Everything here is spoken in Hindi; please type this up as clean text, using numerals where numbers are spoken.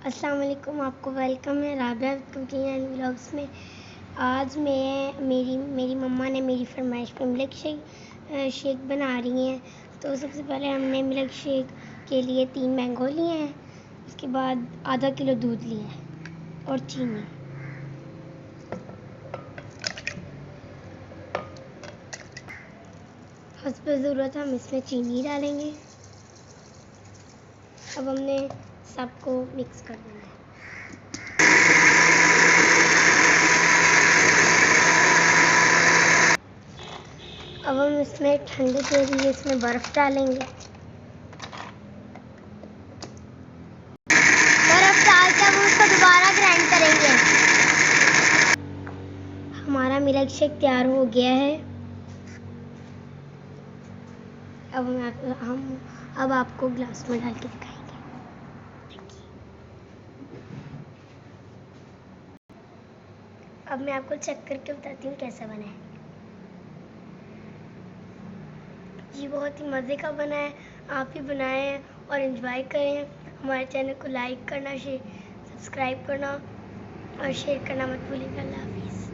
अस्सलाम वालेकुम, आपको वेलकम है राबिया कुकिंग एंड व्लॉग्स में। आज मेरी मम्मा ने मेरी फरमाइश पे मिल्क शेक बना रही हैं। तो सबसे पहले हमने मिल्क शेक के लिए 3 मैंगो लिए हैं। उसके बाद आधा किलो दूध लिया है और चीनी। हस्ब ज़रूरत हम इसमें चीनी डालेंगे। अब हमने सबको मिक्स कर देना है। अब हम इसमें ठंडे के लिए इसमें बर्फ़ डालेंगे। बर्फ़ डालकर हम उसको दोबारा ग्राइंड करेंगे। हमारा मिल्क शेक तैयार हो गया है। अब आपको ग्लास में डाल के दिखाएंगे। अब मैं आपको चेक करके बताती हूँ कैसा बना है। ये बहुत ही मज़े का बना है। आप भी बनाएं और एंजॉय करें। हमारे चैनल को लाइक करना, सब्सक्राइब करना और शेयर करना मत भूलिएगा। अल्लाह हाफिज़।